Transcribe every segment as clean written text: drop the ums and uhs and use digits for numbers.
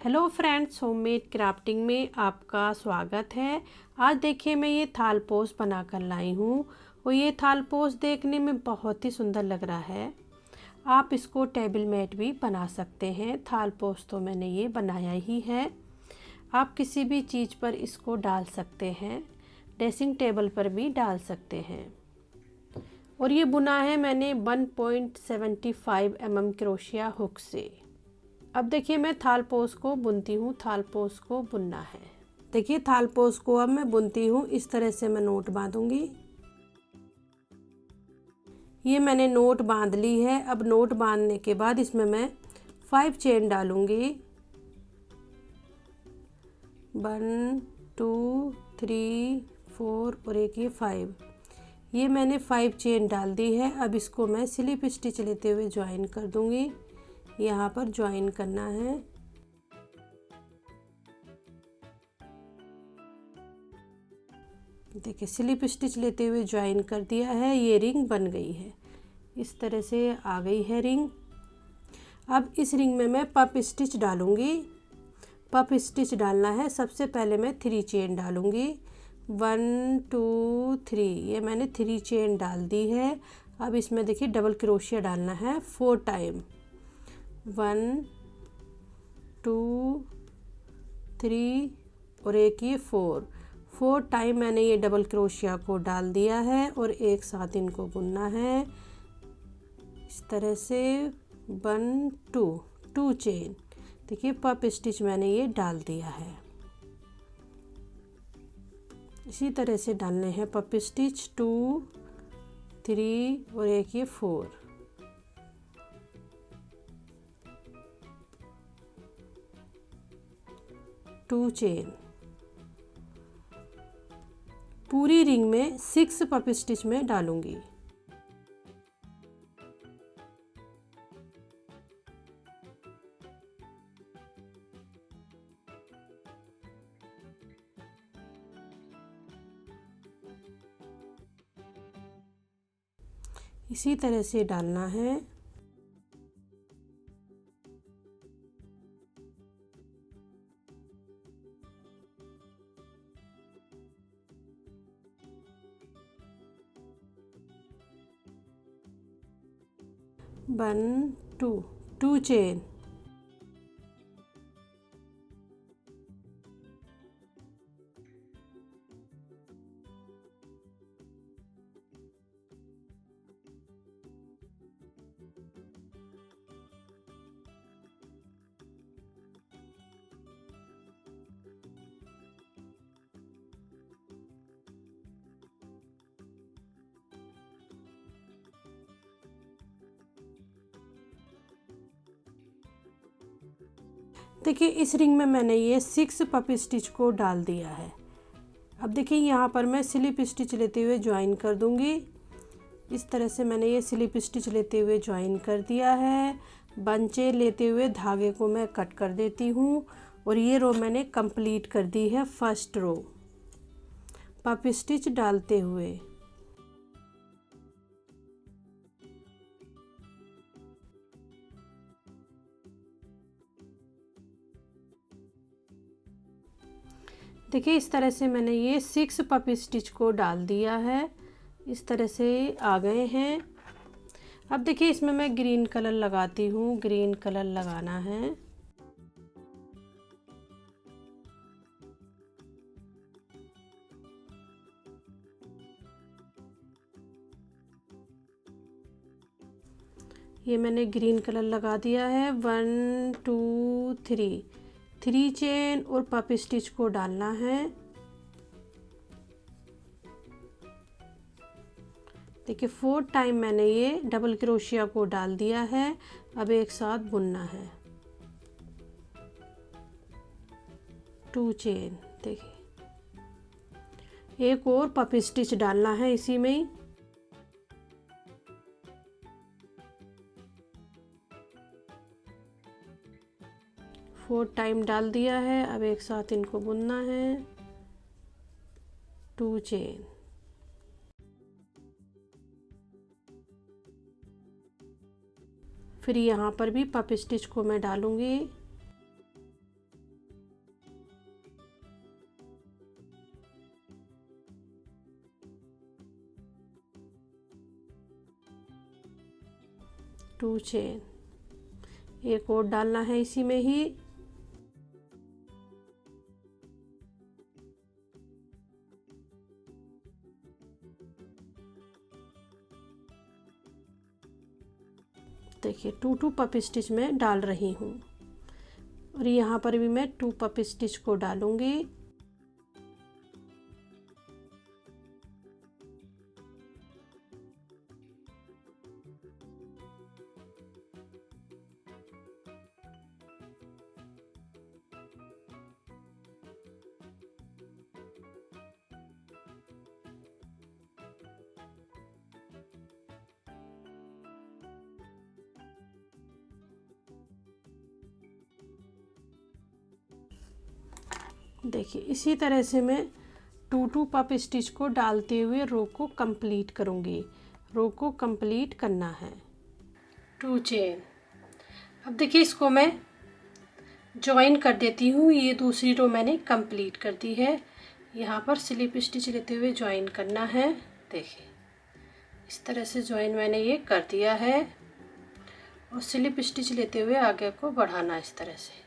Hello friends, homemade crafting में आपका स्वागत है। आज देखिए मैं ये थाल पोस्ट बना कर लाई हूँ और ये थाल पोस्ट देखने में बहुत ही सुंदर लग रहा है। आप इसको टेबल मैट भी बना सकते हैं। थाल पोस्ट तो मैंने ये बनाया ही है। आप किसी भी चीज़ पर इसको डाल सकते हैं, ड्रेसिंग टेबल पर भी डाल सकते हैं। और ये बुना है मैंने 1.75 mm क्रोशिया हुक से। अब देखिए मैं थाल पोस्ट को बुनती हूँ। थाल पोस्ट को बुनना है। देखिए थाल पोस्ट को अब मैं बुनती हूँ। इस तरह से मैं नोट बांधूंगी। ये मैंने नोट बांध ली है। अब नोट बांधने के बाद इसमें मैं 5 चेन डालूंगी। 1 2 3 4 और एक ये 5। ये मैंने 5 चेन डाल दी है। अब इसको मैं स्लिप स्टिच लेते हुए ज्वाइन कर दूंगी। यहाँ पर ज्वाइन करना है। देखिए स्लिप स्टिच लेते हुए ज्वाइन कर दिया है। ये रिंग बन गई है। इस तरह से आ गई है रिंग। अब इस रिंग में मैं पफ स्टिच डालूंगी। पफ स्टिच डालना है। सबसे पहले मैं 3 चेन डालूंगी। 1 2 3। ये मैंने 3 चेन डाल दी है। अब इसमें देखिए डबल क्रोशिया डालना है 4 टाइम। 1 2 3 और एक ये 4 टाइम मैंने ये डबल क्रोशिया को डाल दिया है और एक साथ इनको बुनना है इस तरह से। 1 2 चेन। देखिए पफ स्टिच मैंने ये डाल दिया है। इसी तरह से डालने हैं पफ स्टिच। 2 3 और एक ये 4। 2 चेन। पूरी रिंग में 6 पफ स्टिच में डालूंगी। इसी तरह से डालना है। One two chain. देखिए इस रिंग में मैंने ये 6 पफ स्टिच को डाल दिया है। अब देखिए यहाँ पर मैं स्लिप स्टिच लेते हुए ज्वाइन कर दूंगी। इस तरह से मैंने ये स्लिप स्टिच लेते हुए ज्वाइन कर दिया है। बंचे लेते हुए धागे को मैं कट कर देती हूँ और ये रो मैंने कंप्लीट कर दी है। फर्स्ट रो पफ स्टिच डालते हुए। देखिए इस तरह से मैंने ये 6 पफ स्टिच को डाल दिया है। इस तरह से आ गए हैं। अब देखिए इसमें मैं ग्रीन कलर लगाती हूँ। ग्रीन कलर लगाना है। ये मैंने ग्रीन कलर लगा दिया है। 1 2 3 चेन और पफ स्टिच को डालना है। देखिए 4 टाइम मैंने ये डबल क्रोशिया को डाल दिया है। अब एक साथ बुनना है 2 चेन। देखिए एक और पफ स्टिच डालना है इसी में ही। फोर टाइम डाल दिया है। अब एक साथ इनको बुनना है 2 चेन। फिर यहाँ पर भी पफ स्टिच को मैं डालूंगी। 2 चेन, एक और डालना है इसी में ही। देखिए 2 पफ स्टिच में डाल रही हूँ और यहाँ पर भी मैं 2 पफ स्टिच को डालूंगी। देखिए इसी तरह से मैं 2 पफ स्टिच को डालते हुए रो को कंप्लीट करूँगी। रो को कंप्लीट करना है। 2 चेन। अब देखिए इसको मैं जॉइन कर देती हूँ। ये दूसरी रो मैंने कंप्लीट कर दी है। यहाँ पर स्लिप स्टिच लेते हुए जॉइन करना है। देखिए इस तरह से जॉइन मैंने ये कर दिया है और स्लिप स्टिच लेते हुए आगे को बढ़ाना इस तरह से।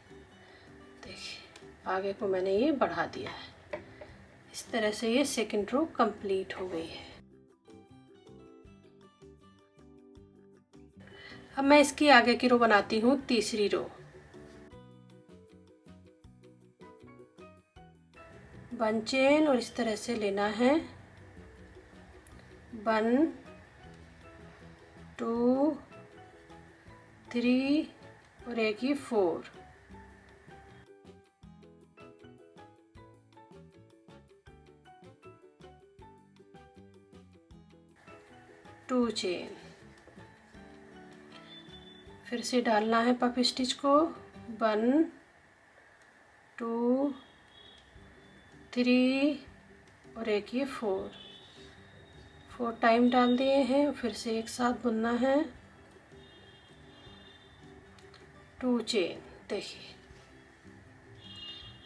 देखिए आगे को मैंने ये बढ़ा दिया है। इस तरह से ये सेकंड रो कंप्लीट हो गई है। अब मैं इसकी आगे की रो बनाती हूँ तीसरी रो। 1 चेन और इस तरह से लेना है। 1 2 3 और एक ही 4। 2 चेन। फिर से डालना है पफ स्टिच को। 1 2 3 और एक ये 4 टाइम डाल दिए हैं। फिर से एक साथ बुनना है। 2 चेन। देखिए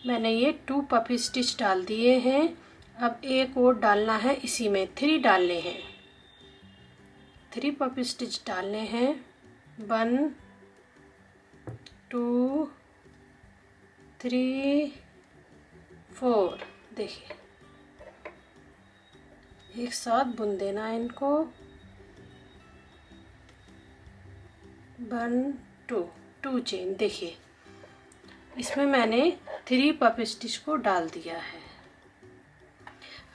मैंने ये 2 पफ स्टिच डाल दिए हैं। अब एक और डालना है इसी में। 3 डालने हैं। 3 पफ स्टिच डालने हैं। 1 2 3 4। देखिए एक साथ बुन देना है इनको। 1 2 चेन। देखिए इसमें मैंने 3 पफ स्टिच को डाल दिया है।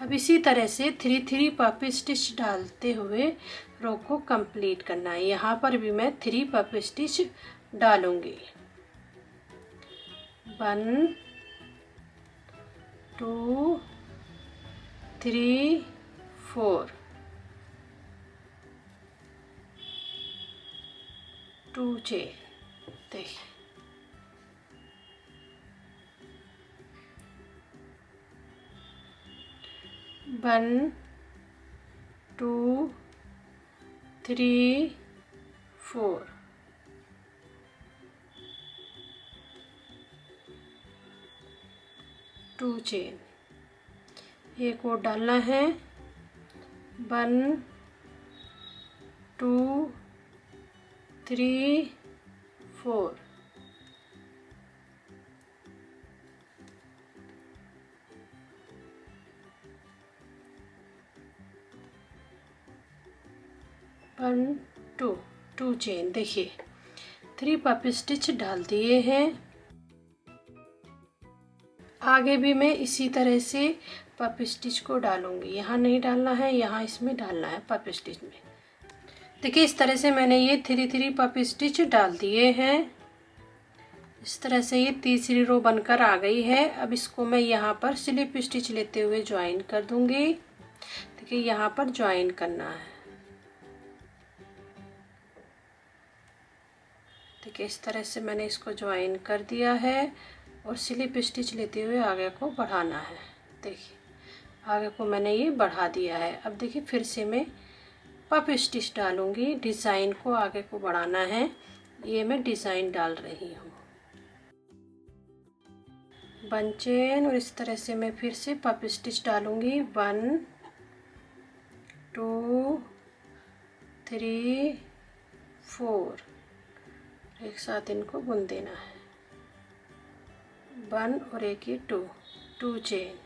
अब इसी तरह से 3 पफ स्टिच डालते हुए रो को कंप्लीट करना है। यहाँ पर भी मैं 3 पफ स्टिच डालूंगी। 1 2 3 4 2 चेन। देखिए 1 2 3 4 2 चेन। एक और डालना है। 1 2 3 4 1 2 चेन। देखिए 3 पफ स्टिच डाल दिए हैं। आगे भी मैं इसी तरह से पफ स्टिच को डालूंगी। यहाँ नहीं डालना है, यहाँ इसमें डालना है पफ स्टिच में। देखिए इस तरह से मैंने ये 3 पफ स्टिच डाल दिए हैं। इस तरह से ये तीसरी रो बनकर आ गई है। अब इसको मैं यहाँ पर स्लिप स्टिच लेते हुए ज्वाइन कर दूंगी। देखिए यहाँ पर ज्वाइन करना है। देखिए इस तरह से मैंने इसको ज्वाइन कर दिया है और स्लिप स्टिच लेते हुए आगे को बढ़ाना है। देखिए आगे को मैंने ये बढ़ा दिया है। अब देखिए फिर से मैं पफ स्टिच डालूंगी। डिज़ाइन को आगे को बढ़ाना है। ये मैं डिज़ाइन डाल रही हूँ। 1 चेन और इस तरह से मैं फिर से पफ स्टिच डालूंगी। 1 2 3 4, एक साथ इनको बुन देना है। 1 और एक ये 2 चेन।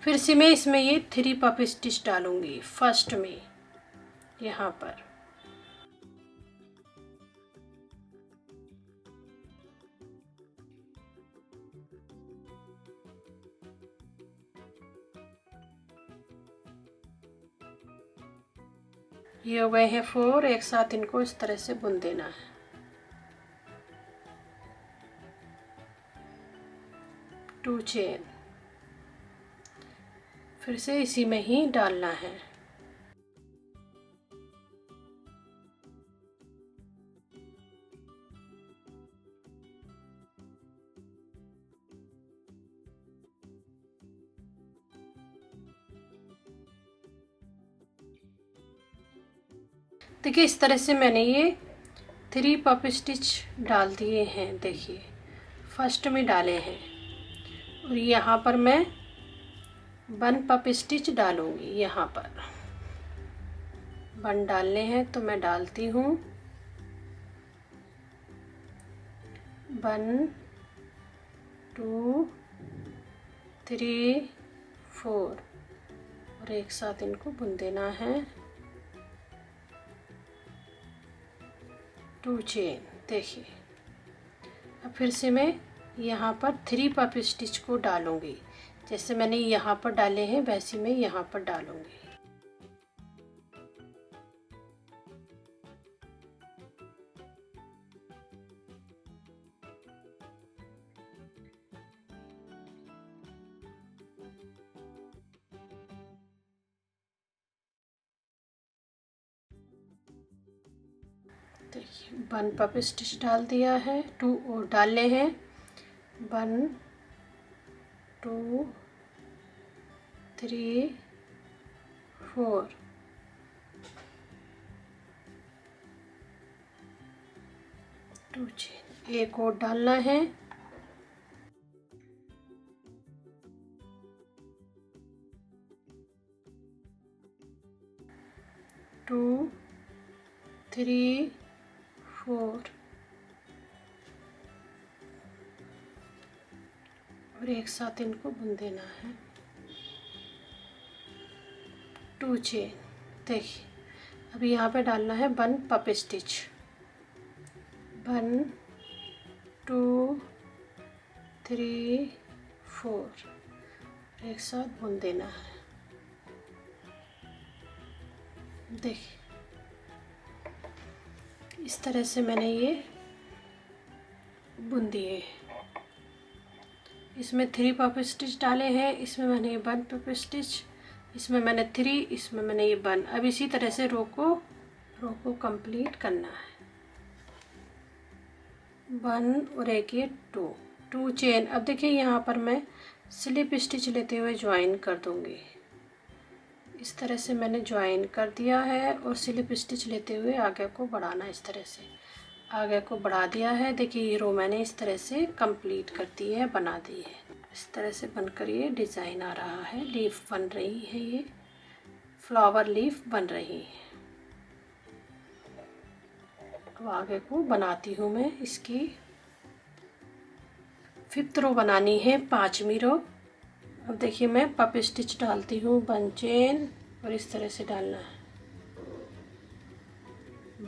फिर से मैं इसमें ये 3 पफ स्टिच डालूंगी फर्स्ट में, यहाँ पर। ये हो गए हैं 4, एक साथ इनको इस तरह से बुन देना है। 2 चेन, फिर से इसी में ही डालना है। देखिए इस तरह से मैंने ये 3 पफ स्टिच डाल दिए हैं। देखिए फर्स्ट में डाले हैं और यहाँ पर मैं 1 पफ स्टिच डालूंगी। यहाँ पर 1 डालने हैं तो मैं डालती हूँ 1 2 3 4 और एक साथ इनको बुन देना है। 2 चेन। देखिए अब फिर से मैं यहाँ पर 3 पफ स्टिच को डालूंगी। जैसे मैंने यहाँ पर डाले हैं वैसे मैं यहाँ पर डालूंगी। देखिए 1 पफ स्टिच डाल दिया है, 2 और डालने हैं। 1 2 3 4 2 चेन, एक और डालना है। 2 3 4 और एक साथ इनको बुन देना है। 2 चेन। देखिए अभी यहाँ पे डालना है 1 पफ स्टिच। 1 2 3 4 एक साथ बुन देना है। देखिए इस तरह से मैंने ये बुन दिए। इसमें 3 पफ स्टिच डाले हैं, इसमें मैंने 1 पफ स्टिच, इसमें मैंने 3, इसमें मैंने ये 1। अब इसी तरह से रो को कंप्लीट करना है। 1 और एक ये 2 चेन। अब देखिए यहाँ पर मैं स्लिप स्टिच लेते हुए ज्वाइन कर दूंगी। इस तरह से मैंने ज्वाइन कर दिया है और स्लिप स्टिच लेते हुए आगे को बढ़ाना। इस तरह से आगे को बढ़ा दिया है। देखिए ये रो मैंने इस तरह से कंप्लीट कर दी है, बना दी है। इस तरह से बनकर ये डिज़ाइन आ रहा है, लीफ बन रही है, ये फ्लावर लीफ बन रही है। अब आगे को बनाती हूँ मैं। इसकी 5th रो बनानी है, 5वीं रो। अब देखिए मैं पफ स्टिच डालती हूँ 1 चेन और इस तरह से डालना है।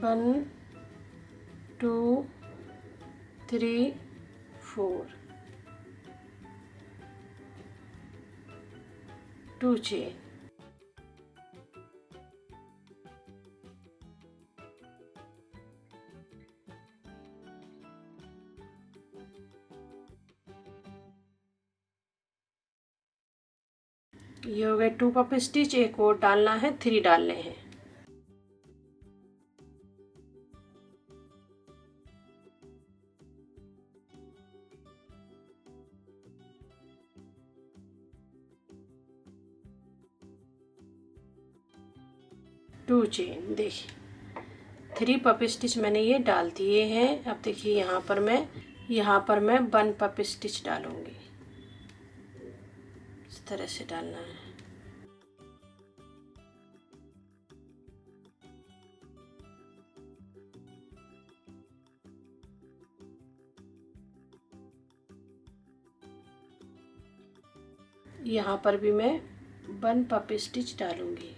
1 2 3 4 2 चेन। ये हो गए 2 पफ स्टिच, एक और डालना है, 3 डालने हैं। To chain. देखिए 3 पफ स्टिच मैंने ये डाल दिए हैं। अब देखिए यहाँ पर मैं 1 पफ स्टिच डालूंगी। इस तरह से डालना है। यहाँ पर भी मैं 1 पफ स्टिच डालूंगी।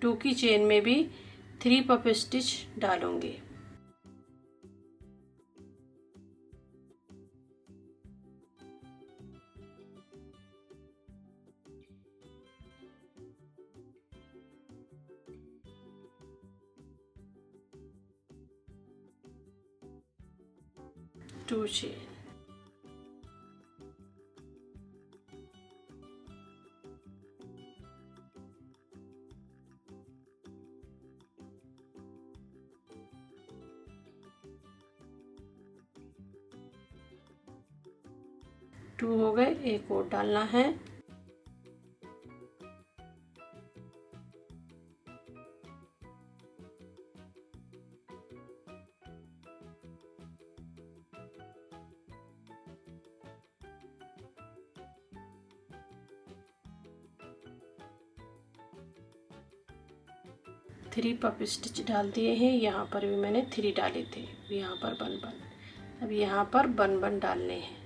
टू की चेन में भी 3 पफ स्टिच डालूंगी। टू चेन, टू हो गए, एक और डालना है। थ्री पफ स्टिच डाल दिए हैं। यहाँ पर भी मैंने 3 डाले थे। यहाँ पर 1 अब यहाँ पर 1 डालने हैं।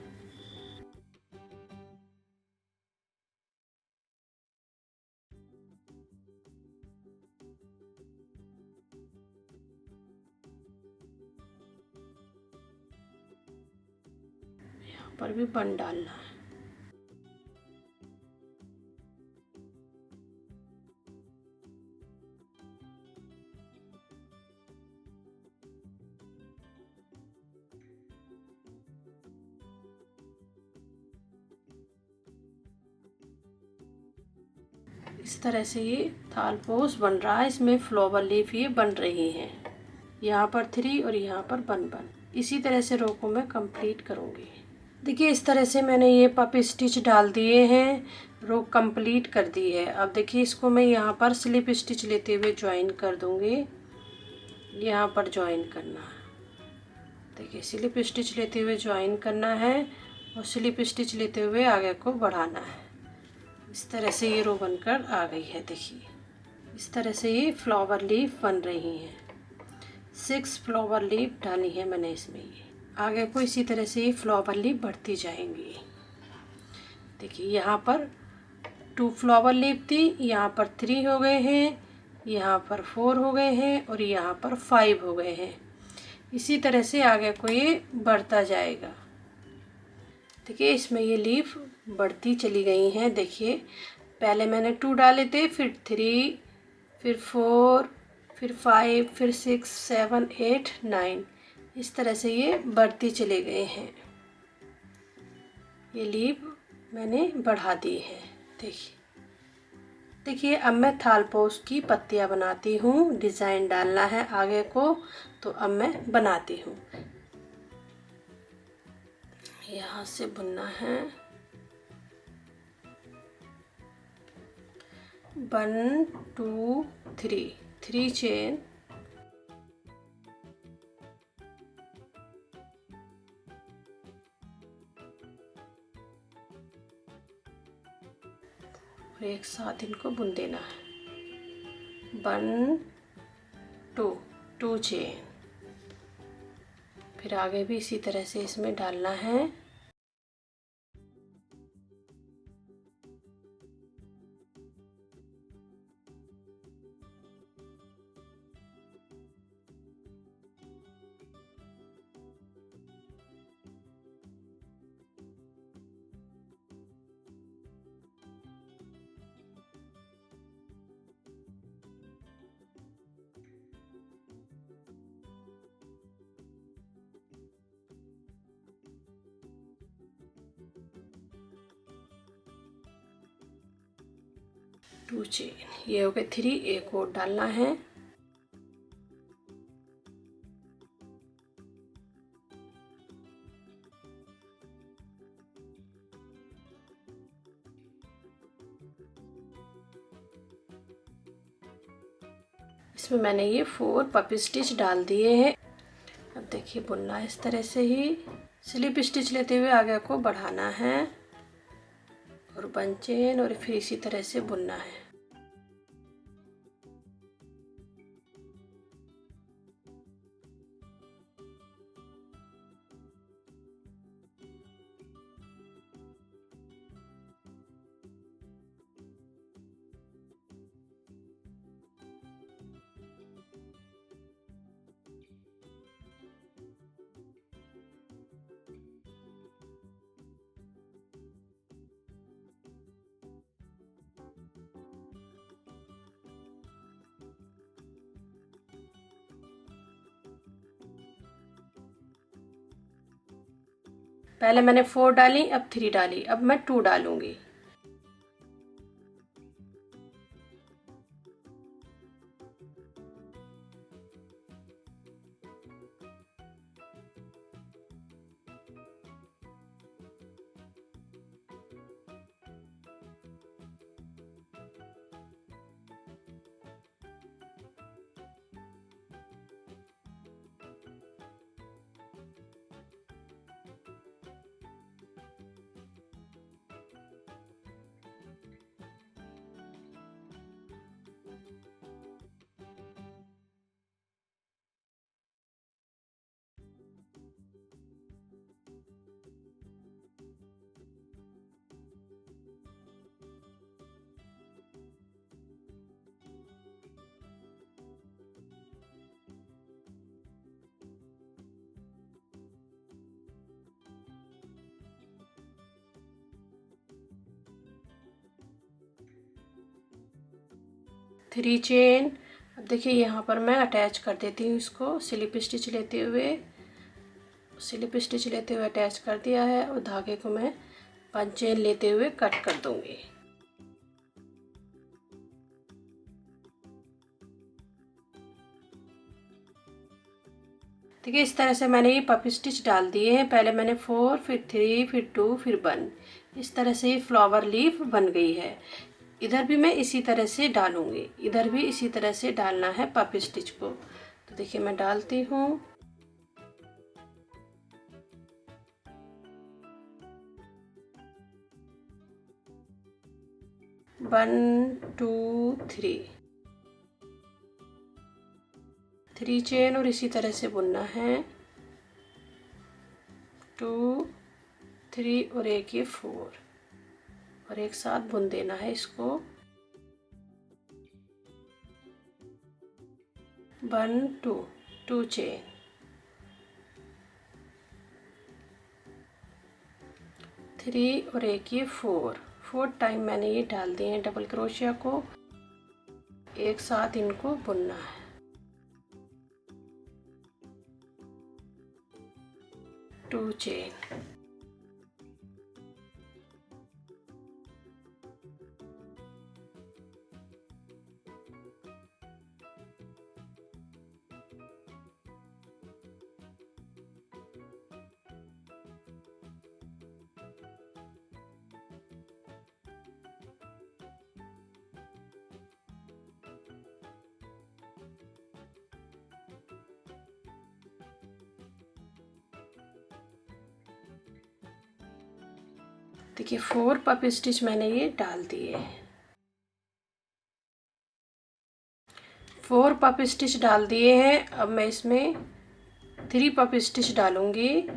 यहाँ पर भी 1 डालना है। इस तरह से ये थालपोस बन रहा है। इसमें फ्लावर लीफ ये बन रही हैं। यहाँ पर 3 और यहाँ पर 1। इसी तरह से रो को मैं कंप्लीट करूँगी। देखिए इस तरह से मैंने ये पफ स्टिच डाल दिए हैं, रो कंप्लीट कर दी है। अब देखिए इसको मैं यहाँ पर स्लिप स्टिच लेते हुए ज्वाइन कर दूँगी। यहाँ पर ज्वाइन करना है। देखिए स्लिप स्टिच लेते हुए ज्वाइन करना है और स्लिप स्टिच लेते हुए आगे को बढ़ाना है। इस तरह से ये रो बनकर आ गई है। देखिए इस तरह से ये फ्लावर लीफ बन रही हैं। 6 फ्लावर लीफ डाली है मैंने इसमें। ये आगे को इसी तरह से ये फ्लावर लीफ बढ़ती जाएंगी। देखिए यहाँ पर 2 फ्लावर लीफ थी, यहाँ पर 3 हो गए हैं, यहाँ पर 4 हो गए हैं और यहाँ पर 5 हो गए हैं। इसी तरह से आगे को ये बढ़ता जाएगा। देखिए इसमें ये लीफ बढ़ती चली गई हैं। देखिए पहले मैंने 2 डाले थे, फिर 3, फिर 4, फिर 5, फिर 6, 7, 8, 9। इस तरह से ये बढ़ती चले गए हैं। ये लीफ मैंने बढ़ा दी है। देखिए अब मैं थालपोस की पत्तियां बनाती हूँ। डिज़ाइन डालना है आगे को, तो अब मैं बनाती हूँ। यहाँ से बुनना है। 1 2 3 चेन, और एक साथ इनको बुन देना है। 1 2 चेन, फिर आगे भी इसी तरह से इसमें डालना है। टू चेन, ये हो गए 3, एक और डालना है। इसमें मैंने ये 4 पपी स्टिच डाल दिए हैं। अब देखिए बुनना इस तरह से ही स्लिप स्टिच लेते हुए आगे को बढ़ाना है और 1 चेन और फिर इसी तरह से बुनना है। पहले मैंने 4 डाली, अब 3 डाली, अब मैं 2 डालूंगी। Three chain. अब देखिए यहाँ पर मैं अटैच कर देती हूँ इसको स्लिप स्टिच लेते हुए। अटैच कर दिया है और धागे को मैं 5 चेन लेते हुए कट कर दूंगी। देखिए इस तरह से मैंने ये पपी स्टिच डाल दिए हैं। पहले मैंने 4, फिर 3, फिर 2, फिर 1, इस तरह से ये फ्लावर लीफ बन गई है। इधर भी मैं इसी तरह से डालूंगी, इधर भी इसी तरह से डालना है पपी स्टिच को। तो देखिए मैं डालती हूँ। वन टू थ्री चेन और इसी तरह से बुनना है। 2, 3 और एक ये 4 और एक साथ बुन देना है इसको। 1 2 चेन, 3 और एक ये 4 टाइम मैंने ये डाल दिए हैं डबल क्रोशिया को। एक साथ इनको बुनना है। 2 चेन, देखिए 4 पपी स्टिच मैंने ये डाल दिए हैं। 4 पपी स्टिच डाल दिए हैं। अब मैं इसमें 3 पपी स्टिच डालूंगी।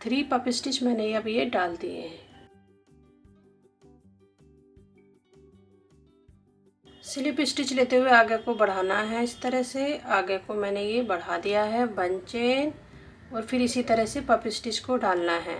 3 पफ स्टिच मैंने अब ये डाल दिए हैं। स्लिप स्टिच लेते हुए आगे को बढ़ाना है। इस तरह से आगे को मैंने ये बढ़ा दिया है 1 चेन, और फिर इसी तरह से पफ स्टिच को डालना है।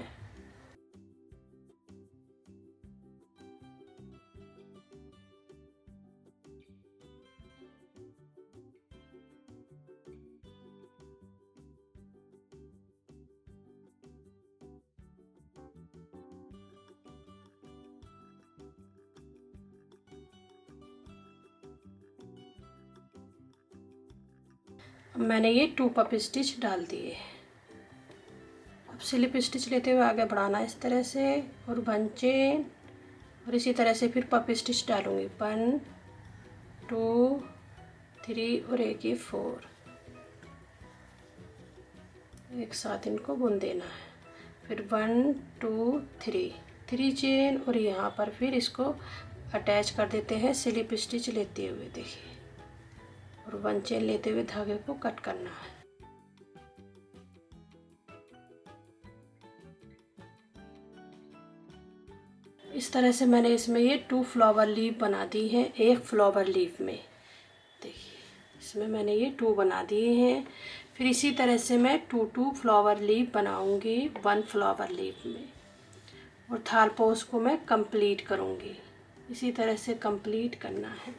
अब मैंने ये 2 पफ स्टिच डाल दिए। अब स्लिप स्टिच लेते हुए आगे बढ़ाना इस तरह से, और 1 चेन, और इसी तरह से फिर पफ स्टिच डालूंगी 1 2 3 और एक ये 4। एक साथ इनको बुन देना है। फिर 1 2 3 चेन, और यहाँ पर फिर इसको अटैच कर देते हैं स्लिप स्टिच लेते हुए। देखिए, और 1 चेन लेते हुए धागे को कट करना है। इस तरह से मैंने इसमें ये 2 फ्लावर लीफ बना दी है एक फ्लावर लीफ में। देखिए, इसमें मैंने ये 2 बना दिए हैं। फिर इसी तरह से मैं 2 फ्लावर लीफ बनाऊंगी 1 फ्लावर लीफ में, और थालपोस को मैं कंप्लीट करूंगी। इसी तरह से कंप्लीट करना है।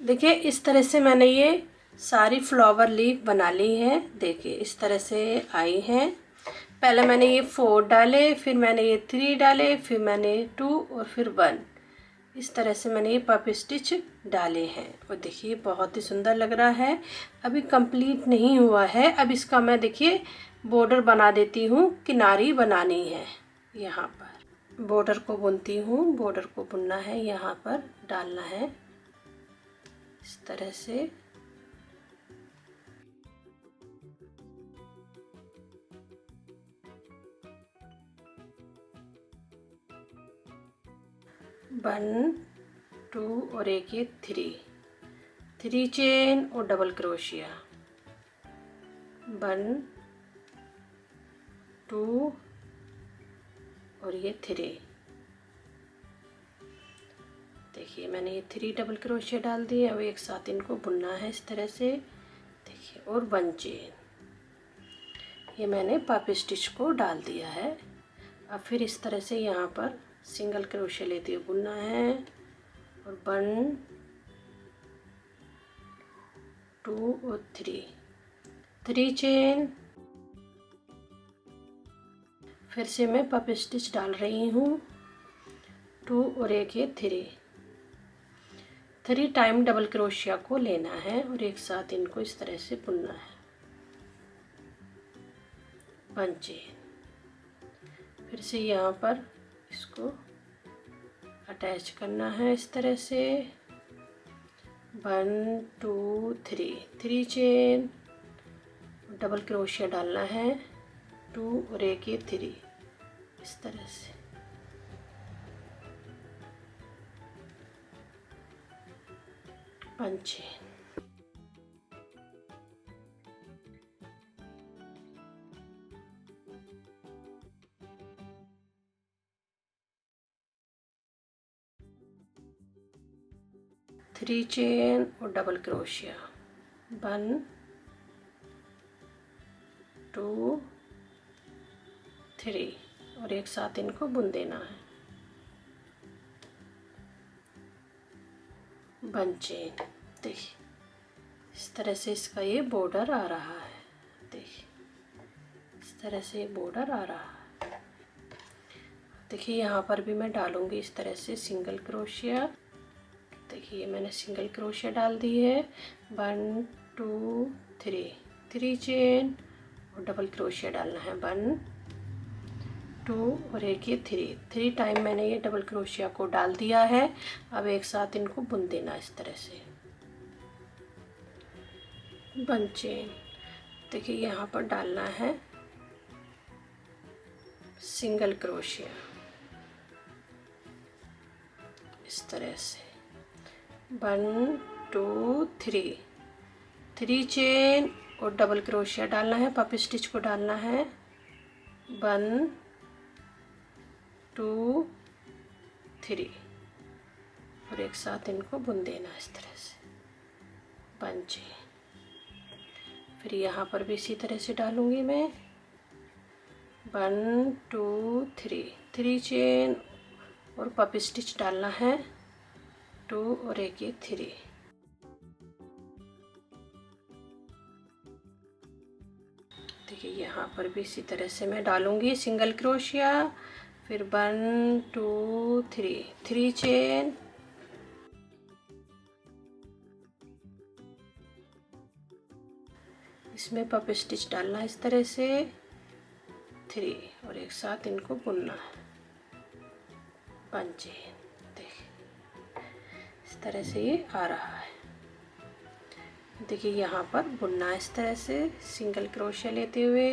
देखिए, इस तरह से मैंने ये सारी फ्लावर लीफ बना ली है। देखिए, इस तरह से आई हैं। पहले मैंने ये 4 डाले, फिर मैंने ये 3 डाले, फिर मैंने 2 और फिर 1। इस तरह से मैंने ये पफ स्टिच डाले हैं, और देखिए बहुत ही सुंदर लग रहा है। अभी कंप्लीट नहीं हुआ है। अब इसका मैं देखिए बॉर्डर बना देती हूँ। किनारी बनानी है, यहाँ पर बॉर्डर को बुनती हूँ। बॉर्डर को बुनना है, यहाँ पर डालना है इस तरह से। वन 2 और एक ये 3 चेन और डबल क्रोशिया। 1 2 और ये 3। देखिए, मैंने ये 3 डबल क्रोशिया डाल दिए। अब एक साथ इनको बुनना है इस तरह से। देखिए, और 1 चेन, ये मैंने पफ स्टिच को डाल दिया है। अब फिर इस तरह से यहाँ पर सिंगल क्रोशिया लेते हुए बुनना है, और 1 2 और 3 चेन। फिर से मैं पफ स्टिच डाल रही हूँ 2 और एक ये 3 टाइम डबल क्रोशिया को लेना है, और एक साथ इनको इस तरह से बुनना है 1 चेन। फिर से यहाँ पर इसको अटैच करना है इस तरह से 1 2 3 चेन, डबल क्रोशिया डालना है 2 और एक ये 3 इस तरह से। पंचे 3 चेन और डबल क्रोशिया 1 2 3, और एक साथ इनको बुन देना है 1 चेन। देखिए, इस तरह से इसका ये बॉर्डर आ रहा है। देखिए, इस तरह से बॉर्डर आ रहा है। देखिए, यहाँ पर भी मैं डालूंगी इस तरह से सिंगल क्रोशिया। देखिए, मैंने सिंगल क्रोशिया डाल दी है 1 2 3 चेन और डबल क्रोशिया डालना है 1 2 और एक ये 3 टाइम मैंने ये डबल क्रोशिया को डाल दिया है। अब एक साथ इनको बुन देना इस तरह से 1 चेन। देखिए, यहाँ पर डालना है सिंगल क्रोशिया इस तरह से 1 2 3 चेन और डबल क्रोशिया डालना है, पफ स्टिच को डालना है 1 2 3 और एक साथ इनको बुन देना इस तरह से 1 चेन। फिर यहाँ पर भी इसी तरह से डालूंगी मैं 1 2 3 चेन और पप स्टिच डालना है 2 और एक ये 3। देखिए यहाँ पर भी इसी तरह से मैं डालूंगी सिंगल क्रोशिया, फिर 1 2 3 चेन, इसमें पप स्टिच डालना इस तरह से 3 और एक साथ इनको बुनना है 1 चेन। देखिए इस तरह से ये आ रहा है। देखिए यहाँ पर बुनना इस तरह से सिंगल क्रोशिया लेते हुए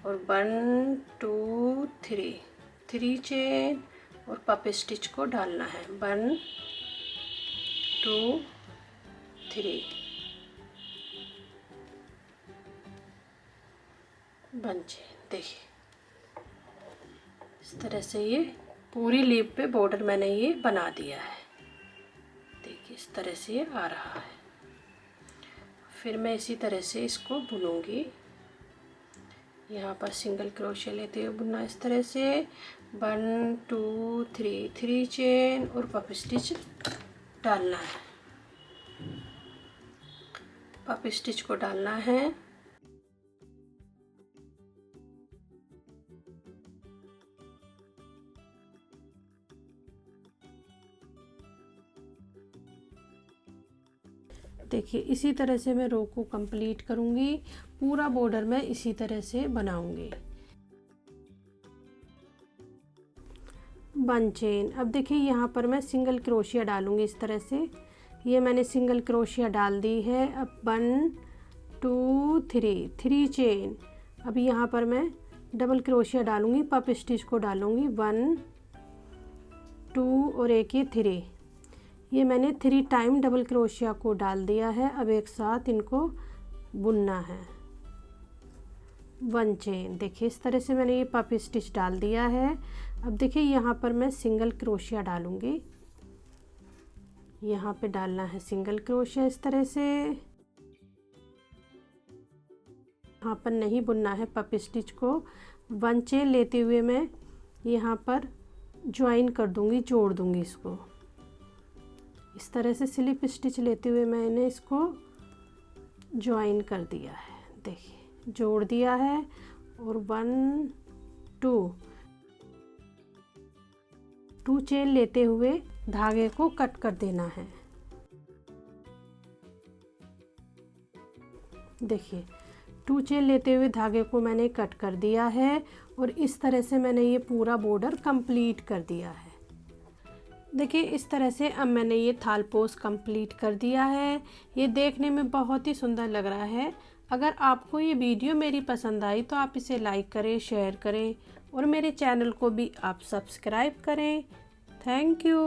और 1 2 3 चेन और पप स्टिच को डालना है 1 2 3 1 चेन। देखिए इस तरह से ये पूरी लीफ पे बॉर्डर मैंने ये बना दिया है। देखिए इस तरह से ये आ रहा है। फिर मैं इसी तरह से इसको बुनूंगी। यहाँ पर सिंगल क्रोशिया लेते हुए बुनना इस तरह से 1 2 3 चेन और पप स्टिच डालना है। पप स्टिच को डालना है देखिए इसी तरह से मैं रो को कंप्लीट करूंगी। पूरा बॉर्डर मैं इसी तरह से बनाऊंगी 1 चेन। अब देखिए यहाँ पर मैं सिंगल क्रोशिया डालूंगी इस तरह से। ये मैंने सिंगल क्रोशिया डाल दी है। अब 1 2 3 चेन। अब यहाँ पर मैं डबल क्रोशिया डालूंगी, पप स्टिच को डालूंगी 1 2 और एक ये 3। ये मैंने 3 टाइम डबल क्रोशिया को डाल दिया है। अब एक साथ इनको बुनना है 1 चेन। देखिए इस तरह से मैंने ये पप स्टिच डाल दिया है। अब देखिए यहाँ पर मैं सिंगल क्रोशिया डालूंगी। यहाँ पे डालना है सिंगल क्रोशिया इस तरह से। यहाँ पर नहीं बुनना है पप स्टिच को। 1 चेन लेते हुए मैं यहाँ पर ज्वाइन कर दूंगी, जोड़ दूंगी इसको इस तरह से। स्लिप स्टिच लेते हुए मैंने इसको ज्वाइन कर दिया है। देखिए जोड़ दिया है और 1 2 चेन लेते हुए धागे को कट कर देना है। देखिए 2 चेन लेते हुए धागे को मैंने कट कर दिया है और इस तरह से मैंने ये पूरा बॉर्डर कंप्लीट कर दिया है। देखिए इस तरह से अब मैंने ये थाल पोस्ट कंप्लीट कर दिया है। ये देखने में बहुत ही सुंदर लग रहा है। अगर आपको ये वीडियो मेरी पसंद आई तो आप इसे लाइक करें, शेयर करें और मेरे चैनल को भी आप सब्सक्राइब करें। Thank you.